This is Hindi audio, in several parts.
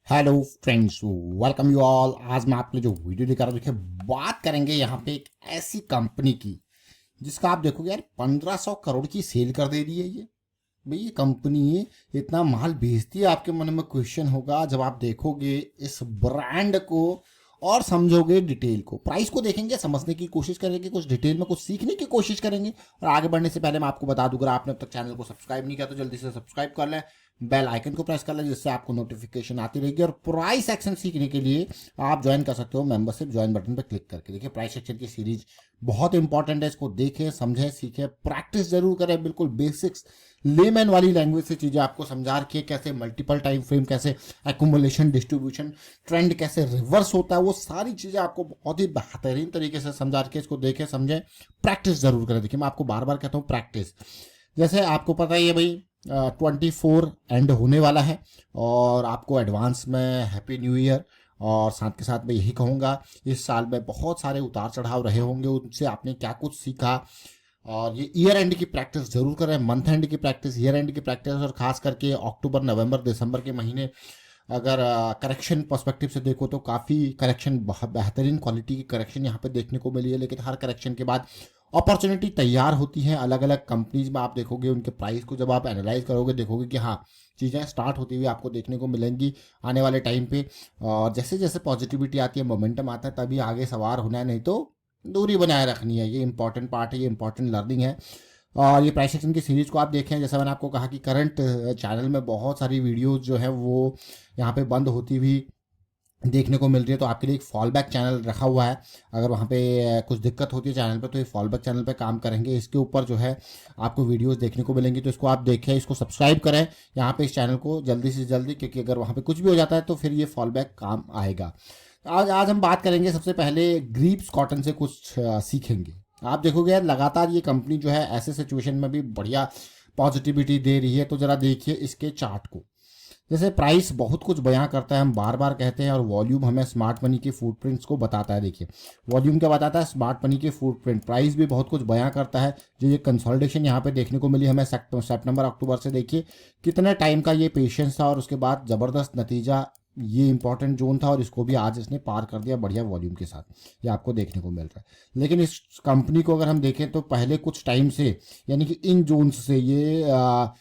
Hello friends, welcome you all. आज मैं आपके लिए जो वीडियो दिखा रहा हूँ, देखिए बात करेंगे यहाँ पे एक ऐसी कंपनी की जिसका आप देखोगे यार 1500 करोड़ की सेल कर दे रही है ये। भाई ये कंपनी इतना माल बेचती है, आपके मन में क्वेश्चन होगा जब आप देखोगे इस ब्रांड को और समझोगे डिटेल को, प्राइस को देखेंगे, समझने की कोशिश करेंगे, कुछ डिटेल में कुछ सीखने की कोशिश करेंगे। और आगे बढ़ने से पहले मैं आपको बता दूं, अगर आपने अब तक चैनल को सब्सक्राइब नहीं किया तो जल्दी से सब्सक्राइब कर लें, बेल आइकन को प्रेस कर लें, जिससे आपको नोटिफिकेशन आती रहेगी। और प्राइस एक्शन सीखने के लिए आप ज्वाइन कर सकते हो मेंबरशिप ज्वाइन बटन पर क्लिक करके। देखिए प्राइस एक्शन की सीरीज बहुत इंपॉर्टेंट है, इसको देखें, समझें, सीखें, प्रैक्टिस जरूर करें। बिल्कुल बेसिक्स लेमैन वाली लैंग्वेज से चीज़ें आपको समझा रखी है, कैसे मल्टीपल टाइम फ्रेम, कैसे एकुमुलेशन, डिस्ट्रीब्यूशन, ट्रेंड कैसे रिवर्स होता है, वो सारी चीज़ें आपको बहुत ही बेहतरीन तरीके से समझा रखी है। इसको देखें, समझें, प्रैक्टिस जरूर करें। देखिए मैं आपको बार बार कहता हूँ प्रैक्टिस। जैसे आपको पता ही है भाई, 24 एंड होने वाला है और आपको एडवांस में हैप्पी न्यू ईयर। और साथ के साथ मैं यही कहूँगा, इस साल में बहुत सारे उतार चढ़ाव रहे होंगे, उनसे आपने क्या कुछ सीखा। और ये ईयर एंड की प्रैक्टिस जरूर करें, मंथ एंड की प्रैक्टिस, ईयर एंड की प्रैक्टिस, और खास करके अक्टूबर, नवंबर, दिसंबर के महीने अगर करेक्शन पर्सपेक्टिव से देखो तो काफ़ी करेक्शन, बेहतरीन क्वालिटी की करेक्शन यहाँ पे देखने को मिली है। लेकिन हर करेक्शन के बाद अपॉर्चुनिटी तैयार होती है। अलग अलग कंपनीज में आप देखोगे, उनके प्राइस को जब आप एनालाइज करोगे, देखोगे कि हाँ, चीज़ें स्टार्ट होती हुई आपको देखने को मिलेंगी आने वाले टाइम पे। और जैसे जैसे पॉजिटिविटी आती है, मोमेंटम आता है, तभी आगे सवार होना है, नहीं तो दूरी बनाए रखनी है। ये इंपॉर्टेंट पार्ट है, ये इंपॉर्टेंट लर्निंग है। और ये प्राइस एक्शन की सीरीज को आप देखें, जैसा मैंने आपको कहा कि करंट चैनल में बहुत सारी वीडियोस जो है वो यहाँ पे बंद होती हुई देखने को मिल रही है। तो आपके लिए एक फॉल बैक चैनल रखा हुआ है। अगर वहाँ पे कुछ दिक्कत होती है चैनल पे, तो ये फॉल बैक चैनल पे काम करेंगे। इसके ऊपर जो है आपको वीडियोस देखने को मिलेंगी, तो इसको आप देखें, इसको सब्सक्राइब करें यहाँ पे इस चैनल को जल्दी से जल्दी, क्योंकि अगर वहाँ पे कुछ भी हो जाता है तो फिर ये फॉल बैक काम आएगा। आज आज हम बात करेंगे, सबसे पहले ग्रीप्स कॉटन से कुछ सीखेंगे। आप देखोगे यार, लगातार ये कंपनी जो है ऐसे सिचुएशन में भी बढ़िया पॉजिटिविटी दे रही है। तो जरा देखिए इसके चार्ट को। जैसे प्राइस बहुत कुछ बयां करता है, हम बार बार कहते हैं, और वॉल्यूम हमें स्मार्ट मनी के फुटप्रिंट्स को बताता है। देखिए वॉल्यूम क्या बताता है, स्मार्ट मनी के फुटप्रिंट। प्राइस भी बहुत कुछ बयां करता है। जो ये कंसोलिडेशन यहाँ पे देखने को मिली हमें सितंबर अक्टूबर से, देखिए कितने टाइम का ये पेशेंस था और उसके बाद ज़बरदस्त नतीजा, ये इंपॉर्टेंट जोन था और इसको भी आज इसने पार कर दिया बढ़िया वॉल्यूम के साथ। ये आपको देखने को मिल रहा है। लेकिन इस कंपनी को अगर हम देखें तो पहले कुछ टाइम से, यानी कि इन जोन्स से, ये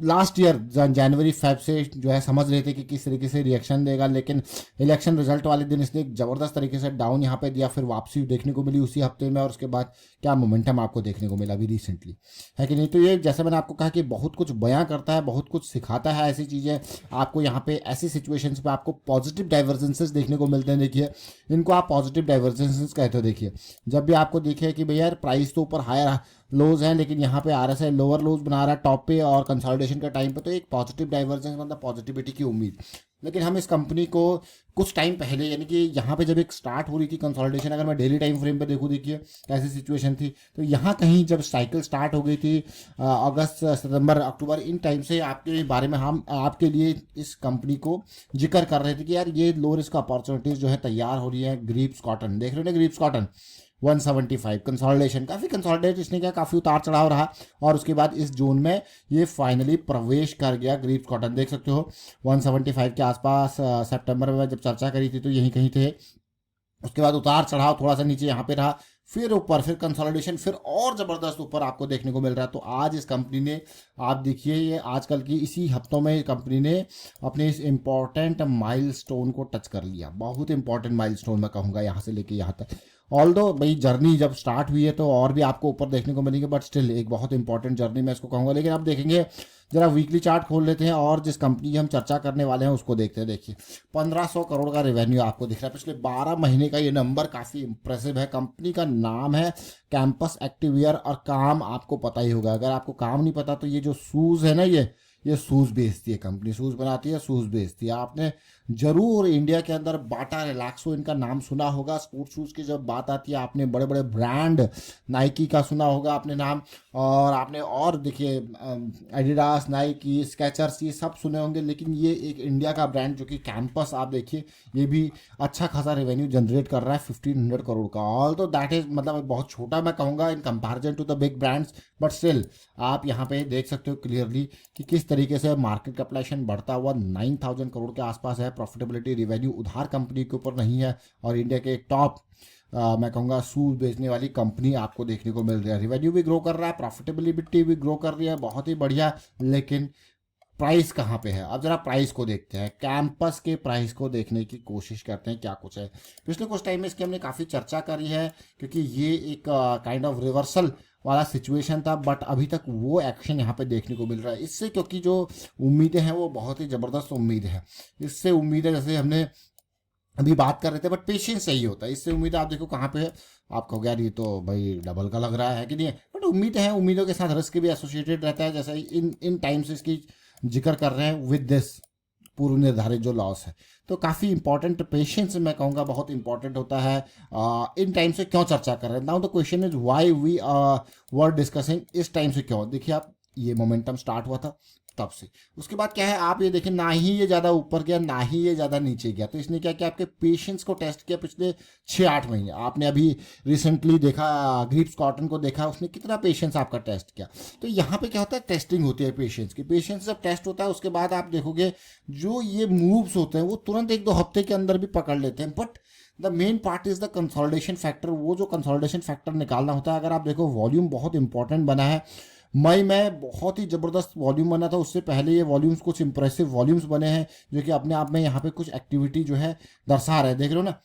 लास्ट ईयर जनवरी फेब से जो है समझ रहे थे कि किस तरीके से रिएक्शन देगा। लेकिन इलेक्शन रिजल्ट वाले दिन इसने एक ज़बरदस्त तरीके से डाउन यहाँ पे दिया, फिर वापसी देखने को मिली उसी हफ्ते में, और उसके बाद क्या मोमेंटम आपको देखने को मिला अभी रिसेंटली, है कि नहीं। तो ये जैसे मैंने आपको कहा कि बहुत कुछ बयां करता है, बहुत कुछ सिखाता है। ऐसी चीज़ें आपको यहाँ पे ऐसी सिचुएशंस पे आपको पॉजिटिव डाइवर्जेंसेस देखने को मिलते हैं। देखिए इनको आप पॉजिटिव डाइवर्जेंसेस कहते हो। देखिए जब भी आपको देखिए कि भैया यार प्राइस तो ऊपर हायर लोज हैं, लेकिन यहाँ पे आरएसआई लोअर लोज बना रहा है टॉप पे, और कंसोलिडेशन के टाइम पे, तो एक पॉजिटिव डाइवर्जेंस, मतलब पॉजिटिविटी की उम्मीद। लेकिन हम इस कंपनी को कुछ टाइम पहले, यानी कि यहाँ पे जब एक स्टार्ट हो रही थी कंसोलिडेशन, अगर मैं डेली टाइम फ्रेम पे देखूँ, देखिए कैसी सिचुएशन थी। तो यहाँ कहीं जब साइकिल स्टार्ट हो गई थी अगस्त, सितंबर, अक्टूबर, इन टाइम से आपके बारे में हम आपके लिए इस कंपनी को जिक्र कर रहे थे कि यार ये लो रिस्क अपॉर्चुनिटीज जो है तैयार हो रही है। ग्रीप्स कॉटन देख रहे हो ना, ग्रीप्स कॉटन 175 कंसोलिडेशन, काफ़ी कंसोलिडेट इसने क्या, काफ़ी उतार चढ़ाव रहा, और उसके बाद इस जोन में ये फाइनली प्रवेश कर गया। ग्रीप्स कॉटन देख सकते हो 175 के आसपास सितंबर में जब चर्चा करी थी तो यहीं कहीं थे। उसके बाद उतार चढ़ाव, थोड़ा सा नीचे यहाँ पे रहा, फिर ऊपर, फिर कंसोलिडेशन, फिर और ज़बरदस्त ऊपर आपको देखने को मिल रहा है। तो आज इस कंपनी ने, आप देखिए ये आजकल की इसी हफ्तों में कंपनी ने अपने इस इम्पॉर्टेंट माइलस्टोन को टच कर लिया। बहुत इंपॉर्टेंट माइलस्टोन मैं कहूँगा, यहाँ से लेके यहाँ तक। ऑल दो भाई जर्नी जब स्टार्ट हुई है तो और भी आपको ऊपर देखने को मिलेंगे, बट स्टिल एक बहुत इंपॉर्टेंट जर्नी मैं इसको कहूँगा। लेकिन अब देखेंगे, जरा वीकली चार्ट खोल लेते हैं और जिस कंपनी की हम चर्चा करने वाले हैं उसको देखते हैं। देखिए 1500 करोड़ का रेवेन्यू आपको दिख रहा है पिछले 12 महीने का। ये नंबर काफ़ी इंप्रेसिव है। कंपनी का नाम है कैंपस एक्टिववियर, और काम आपको पता ही होगा। अगर आपको काम नहीं पता तो ये जो शूज़ है ना, ये शूज़ बेचती है कंपनी, शूज़ बनाती है, शूज़ बेचती है। आपने जरूर इंडिया के अंदर बाटा, रिलैक्सो, इनका नाम सुना होगा। स्पोर्ट्स शूज़ की जब बात आती है, आपने बड़े बड़े ब्रांड नाइकी का सुना होगा आपने नाम, और आपने और देखिए एडिडास, नाइकी, स्केचर्स, ये सब सुने होंगे। लेकिन ये एक इंडिया का ब्रांड जो कि कैंपस, आप देखिए ये भी अच्छा खासा रेवेन्यू जनरेट कर रहा है 1500 करोड़ का। ऑल तो दैट इज, मतलब बहुत छोटा मैं कहूँगा in comparison to the big brands, but still आप यहाँ पे देख सकते हो क्लियरली कि किस तरीके से मार्केट कैपिटलाइजेशन बढ़ता हुआ 9,000 करोड़ के आसपास है, प्रॉफिटेबिलिटी रिवेन्यू उधार कंपनी के ऊपर नहीं है, और इंडिया के टॉप मैं कहूँगा शूज बेचने वाली कंपनी आपको देखने को मिल रही है। रिवेन्यू भी ग्रो कर रहा है, प्रॉफिटेबिलिटी भी ग्रो कर रही है, बहुत ही बढ़िया। लेकिन प्राइस कहाँ पे है? अब जरा प्राइस को देखते हैं, कैंपस के प्राइस को देखने की कोशिश करते हैं क्या कुछ है। पिछले कुछ टाइम में इसकी हमने काफ़ी चर्चा करी है, क्योंकि ये एक काइंड ऑफ रिवर्सल वाला सिचुएशन था, बट अभी तक वो एक्शन यहाँ पे देखने को मिल रहा है इससे, क्योंकि जो उम्मीदें हैं वो बहुत ही ज़बरदस्त उम्मीद है। इससे उम्मीद है, जैसे हमने अभी बात कर रहे थे, बट पेशेंस सही होता है। इससे उम्मीद आप देखो कहाँ पे है, आप कहोगे यार ये तो भाई डबल का लग रहा है कि नहीं है, बट उम्मीद है, उम्मीदों के साथ रिस्क भी एसोसिएटेड रहता है, जैसे इन इन टाइम्स इसकी जिक्र कर रहे हैं विद दिस पूर्व निर्धारित जो लॉस है। तो काफ़ी इंपॉर्टेंट, पेशेंस मैं कहूँगा बहुत इंपॉर्टेंट होता है। इन टाइम से क्यों चर्चा कर रहे हैं? Now the question is why we were discussing इस टाइम से क्यों। देखिए आप, ये मोमेंटम स्टार्ट हुआ था तब से, उसके बाद क्या है, आप ये देखिए, ना ही ये ज़्यादा ऊपर गया ना ही ये ज़्यादा नीचे गया। तो इसने क्या किया, आपके पेशेंस को टेस्ट किया पिछले 6-8 महीने। आपने अभी रिसेंटली देखा, ग्रिप्स कॉटन को देखा, उसने कितना पेशेंस आपका टेस्ट किया। तो यहाँ पे क्या होता है, टेस्टिंग होती है पेशेंस की। पेशेंस जब टेस्ट होता है उसके बाद आप देखोगे जो ये मूव्स होते हैं वो तुरंत 1-2 हफ्ते के अंदर भी पकड़ लेते हैं, but the main part is the consolidation factor. वो जो कंसोलिडेशन फैक्टर निकालना होता है, अगर आप देखो वॉल्यूम बहुत इंपॉर्टेंट बना है। मई में बहुत ही ज़बरदस्त वॉल्यूम बना था, उससे पहले ये वॉल्यूम्स कुछ इंप्रेसिव वॉल्यूम्स बने हैं, जो कि अपने आप में यहाँ पे कुछ एक्टिविटी जो है दर्शा रहे हैं, देख रहे हो ना।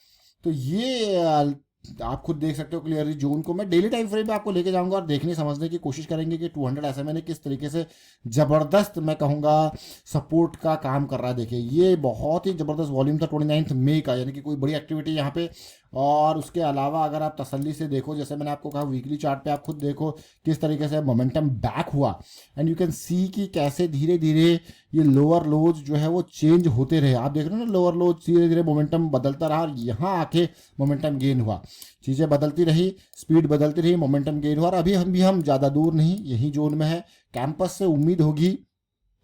तो ये आप खुद देख सकते हो क्लियरली। जून को मैं डेली टाइम फ्रेम पे आपको लेके जाऊंगा और देखने समझने की कोशिश करेंगे कि 200 SMA ने किस तरीके से ज़बरदस्त मैं कहूँगा सपोर्ट का काम कर रहा है। देखिए ये बहुत ही ज़बरदस्त वॉल्यूम था 29 मई का, यानी कि कोई बड़ी एक्टिविटी यहाँ पे। और उसके अलावा अगर आप तसल्ली से देखो, जैसे मैंने आपको कहा वीकली चार्ट पे आप खुद देखो किस तरीके से मोमेंटम बैक हुआ, एंड यू कैन सी कि कैसे धीरे धीरे ये लोअर लोज जो है वो चेंज होते रहे। आप देख रहे हो ना, लोअर लोज धीरे धीरे मोमेंटम बदलता रहा और यहाँ आके मोमेंटम गेन हुआ। चीज़ें बदलती रही, स्पीड बदलती रही, मोमेंटम गेन हुआ, और अभी हम ज़्यादा दूर नहीं, यही जोन में है। कैंपस से उम्मीद होगी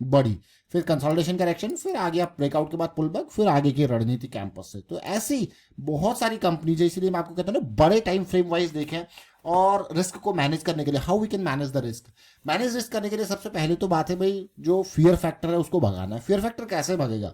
बड़ी, फिर कंसोलिडेशन करेक्शन, फिर आगे आप ब्रेकआउट के बाद पुल बैक, फिर आगे की रणनीति कैंपस से। तो ऐसी बहुत सारी कंपनीज है, इसलिए मैं आपको कहता हूँ ना बड़े टाइम फ्रेम वाइज देखें। और रिस्क को मैनेज करने के लिए, how we can manage the risk, manage risk करने के लिए सबसे पहले तो बात है भाई, जो फियर फैक्टर है उसको भगाना है। फियर फैक्टर कैसे भगेगा?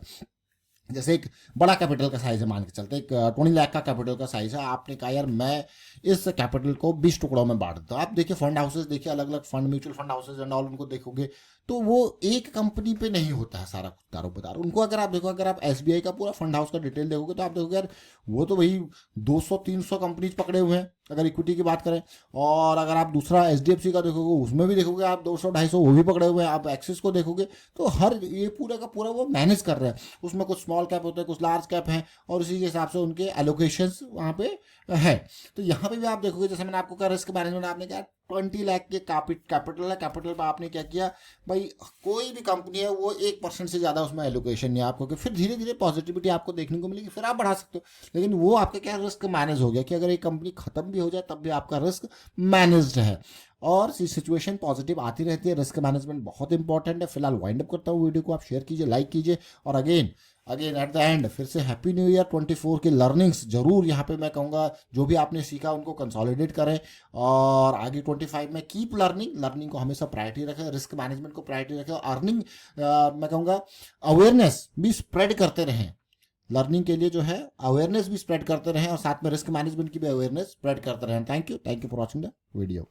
जैसे एक बड़ा कैपिटल का साइज है, मान के चलते एक 20 लाख का कैपिटल का साइज है, आपने कहा यार मैं इस कैपिटल को 20 टुकड़ों में बांट देता हूँ। आप देखिए फंड हाउसेज, देखिए अलग अलग fund, mutual fund houses and all, उनको देखोगे तो वो एक कंपनी पे नहीं होता है सारा कारोबार उनको। अगर आप देखो, अगर आप SBI का पूरा फंड हाउस का डिटेल देखोगे तो आप देखोगे यार वो तो भाई 200-300 कंपनीज पकड़े हुए हैं अगर इक्विटी की बात करें। और अगर आप दूसरा HDFC का देखोगे, उसमें भी देखोगे आप 200-250 वो भी पकड़े हुए हैं। आप एक्सिस को देखोगे तो हर ये पूरा का पूरा वो मैनेज कर रहे हैं। उसमें कुछ स्मॉल कैप होते हैं, कुछ लार्ज कैप हैं, और उसी के हिसाब से उनके एलोकेशंस वहाँ पे है। तो यहाँ पे भी आप देखोगे, जैसे मैंने आपको कहा रिस्क मैनेजमेंट, आपने क्या 20 लाख के कैपिटल है, कैपिटल पर आपने क्या किया भाई, कोई भी कंपनी है वो 1% से ज़्यादा उसमें एलोकेशन नहीं है आपको, कि फिर धीरे धीरे पॉजिटिविटी आपको देखने को मिलेगी, फिर आप बढ़ा सकते हो। लेकिन वो आपका क्या रिस्क मैनेज हो गया कि अगर एक कंपनी खत्म भी हो जाए तब भी आपका रिस्क मैनेज्ड है। और सिचुएशन पॉजिटिव आती रहती है, रिस्क मैनेजमेंट बहुत इंपॉर्टेंट है। फिलहाल वाइंड अप करता हूँ वीडियो को, आप शेयर कीजिए, लाइक कीजिए, और अगेन एट द एंड फिर से हैप्पी न्यू ईयर 24 की लर्निंग्स जरूर यहाँ पे मैं कहूँगा, जो भी आपने सीखा उनको कंसोलिडेट करें, और आगे 25 में कीप लर्निंग को हमेशा प्रायोरिटी रखें, रिस्क मैनेजमेंट को प्रायोरिटी रखें, और अर्निंग मैं कहूँगा अवेयरनेस भी स्प्रेड करते रहें। लर्निंग के लिए जो है अवेयरनेस भी स्प्रेड करते रहें, और साथ में रिस्क मैनेजमेंट की भी अवेयरनेस स्प्रेड करते रहें। Thank you for watching the video.